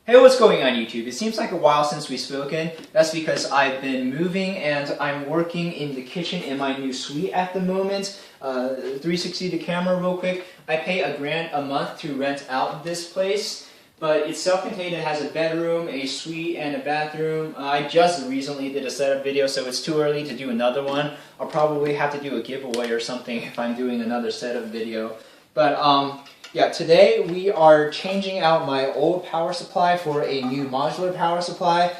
Hey, what's going on YouTube? It seems like a while since we've spoken. That's because I've been moving and I'm working in the kitchen in my new suite at the moment. 360 the camera real quick. I pay $1,000 a month to rent out this place, but it's self-contained. It has a bedroom, a suite, and a bathroom. I just recently did a setup video, so it's too early to do another one. I'll probably have to do a giveaway or something if I'm doing another setup video. But yeah, today we are changing out my old power supply for a new modular power supply.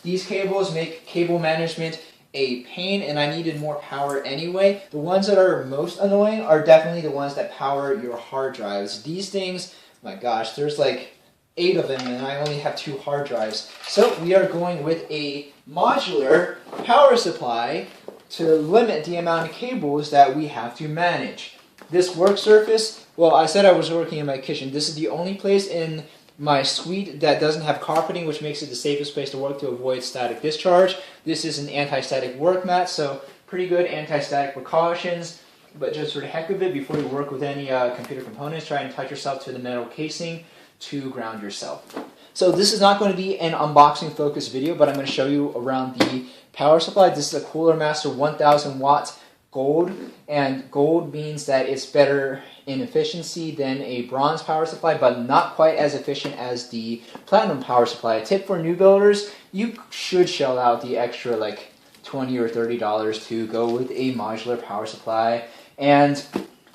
These cables make cable management a pain, and I needed more power anyway. The ones that are most annoying are definitely the ones that power your hard drives. These things, my gosh, there's like 8 of them and I only have 2 hard drives. So we are going with a modular power supply to limit the amount of cables that we have to manage. This work surface, well, I said I was working in my kitchen. This is the only place in my suite that doesn't have carpeting, which makes it the safest place to work to avoid static discharge. This is an anti-static work mat, so pretty good anti-static precautions. But just for the heck of it, before you work with any computer components, try and touch yourself to the metal casing to ground yourself. So this is not going to be an unboxing focused video, but I'm going to show you around the power supply. This is a Cooler Master 1000 watt gold, and gold means that it's better in efficiency than a bronze power supply, but not quite as efficient as the platinum power supply. A tip for new builders, you should shell out the extra like $20 or $30 to go with a modular power supply. And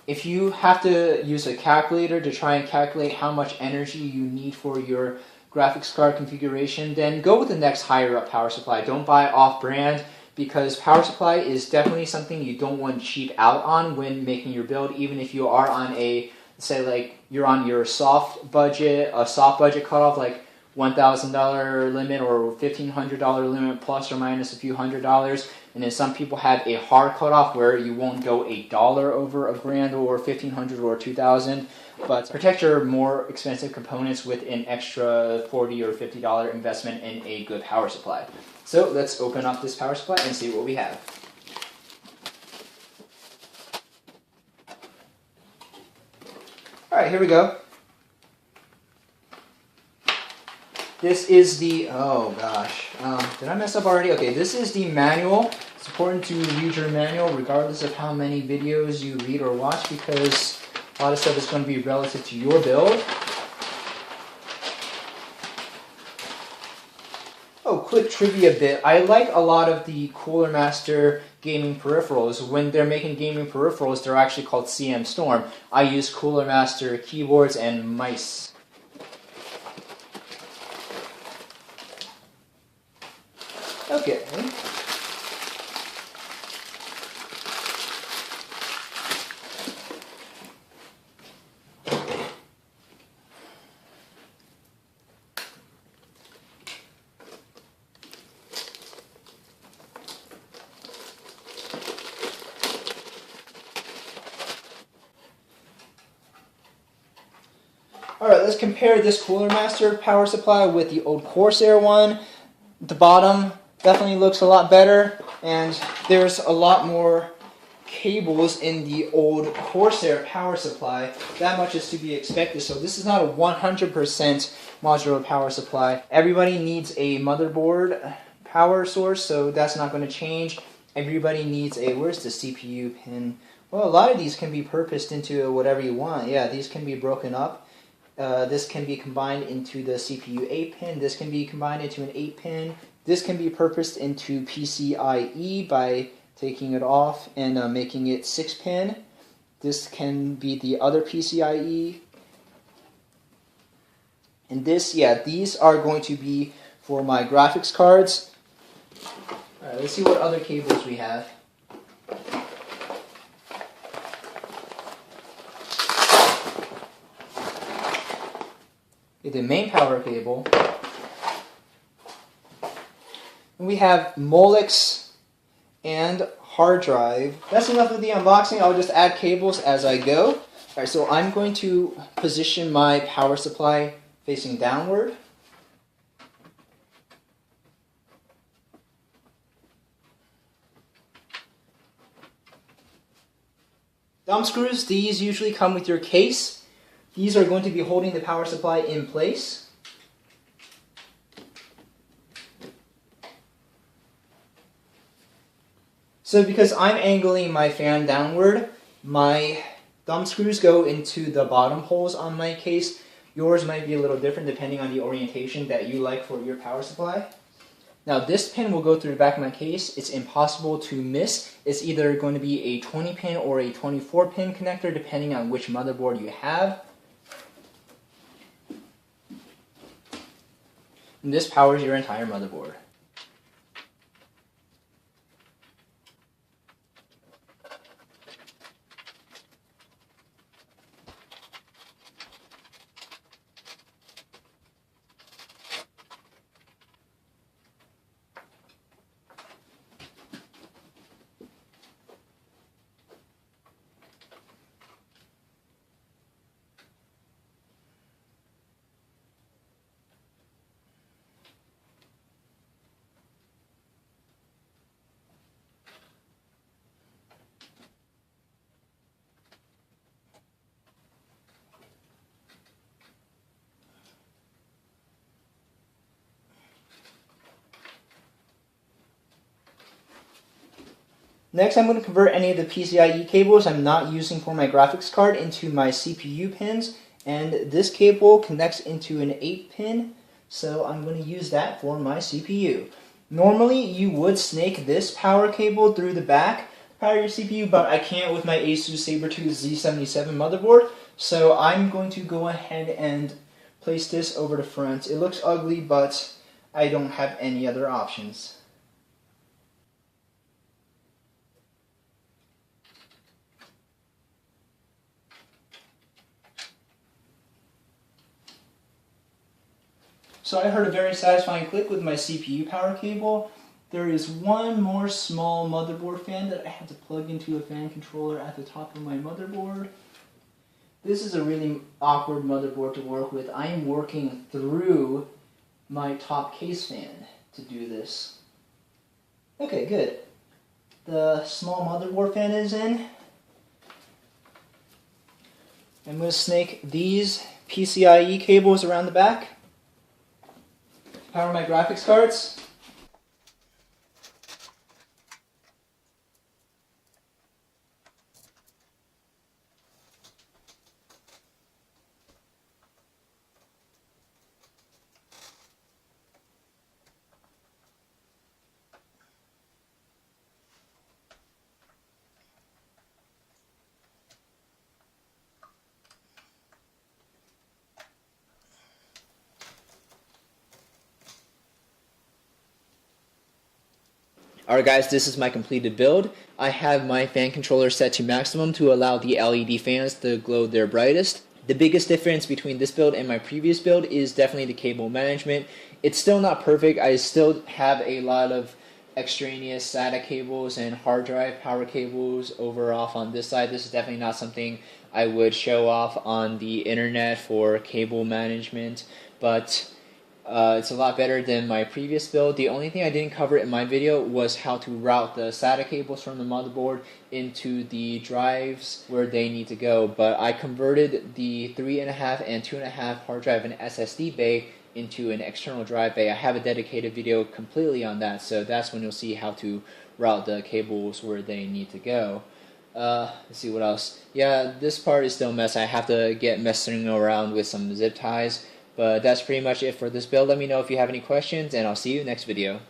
if you have to use a calculator to try and calculate how much energy you need for your graphics card configuration, then go with the next higher up power supply. Don't buy off-brand, because power supply is definitely something you don't want to cheap out on when making your build, even if you are on a, say like you're on your soft budget, a soft budget cutoff like $1,000 limit or $1,500 limit plus or minus a few $100s, and then some people have a hard cutoff where you won't go $1 over $1,000 or $1,500 or $2,000. But protect your more expensive components with an extra $40 or $50 investment in a good power supply. So let's open up this power supply and see what we have. Alright, here we go. This is the, oh gosh, did I mess up already? Okay, this is the manual. It's important to read your manual regardless of how many videos you read or watch, because a lot of stuff is going to be relative to your build. Oh, quick trivia bit. I like a lot of the Cooler Master gaming peripherals. When they're making gaming peripherals, they're actually called CM Storm. I use Cooler Master keyboards and mice. Okay. Alright, let's compare this Cooler Master power supply with the old Corsair one. The bottom definitely looks a lot better, and there's a lot more cables in the old Corsair power supply. That much is to be expected, so this is not a 100% modular power supply. Everybody needs a motherboard power source, so that's not going to change. Everybody needs a, where's the CPU pin? Well, a lot of these can be purposed into whatever you want. Yeah, these can be broken up. This can be combined into the CPU 8 pin. This can be combined into an 8 pin. This can be purposed into PCIe by taking it off and making it 6 pin. This can be the other PCIe. And this, yeah, these are going to be for my graphics cards. Alright, let's see what other cables we have. The main power cable. And we have Molex and hard drive. That's enough of the unboxing. I'll just add cables as I go. Alright, so I'm going to position my power supply facing downward. Thumb screws, these usually come with your case. These are going to be holding the power supply in place. So because I'm angling my fan downward, my thumb screws go into the bottom holes on my case. Yours might be a little different depending on the orientation that you like for your power supply. Now this pin will go through the back of my case. It's impossible to miss. It's either going to be a 20 pin or a 24 pin connector depending on which motherboard you have. And this powers your entire motherboard. Next, I'm going to convert any of the PCIe cables I'm not using for my graphics card into my CPU pins, and this cable connects into an 8-pin, so I'm going to use that for my CPU. Normally, you would snake this power cable through the back to power your CPU, but I can't with my ASUS Sabertooth Z77 motherboard, so I'm going to go ahead and place this over the front. It looks ugly, but I don't have any other options. So I heard a very satisfying click with my CPU power cable. There is one more small motherboard fan that I have to plug into a fan controller at the top of my motherboard. This is a really awkward motherboard to work with. I am working through my top case fan to do this. Okay, good. The small motherboard fan is in. I'm going to snake these PCIe cables around the back. Power my graphics cards. Alright guys, this is my completed build. I have my fan controller set to maximum to allow the LED fans to glow their brightest. The biggest difference between this build and my previous build is definitely the cable management. It's still not perfect. I still have a lot of extraneous SATA cables and hard drive power cables over off on this side. This is definitely not something I would show off on the internet for cable management, but it's a lot better than my previous build. The only thing I didn't cover in my video was how to route the SATA cables from the motherboard into the drives where they need to go, but I converted the 3.5 and 2.5 hard drive and SSD bay into an external drive bay. I have a dedicated video completely on that, so that's when you'll see how to route the cables where they need to go. Let's see what else. Yeah, this part is still a mess. I have to get messing around with some zip ties. But that's pretty much it for this build. Let me know if you have any questions, and I'll see you next video.